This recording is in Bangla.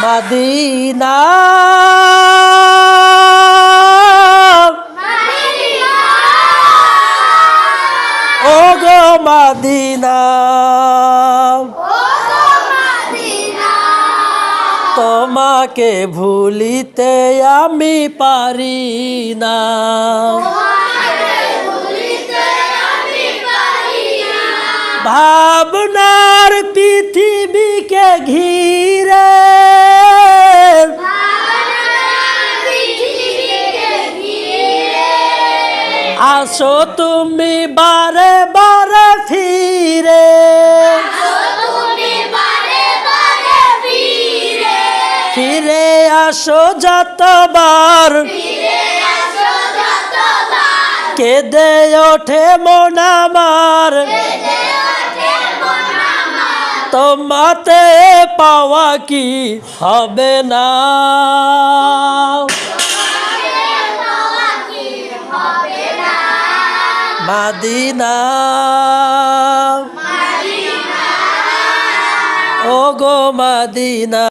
মদিনা ও গো মদিনা তোমাকে ভুলিতে আমি পারি না ভাবনার পৃথিবীকে ঘিরে আসো তুমি বারে বারে ফিরে ফিরে আসো যতবার কেঁদে ওঠে মন আমার তোমাতে পাওয়া কি হবে না মদিনা ও গো মদিনা।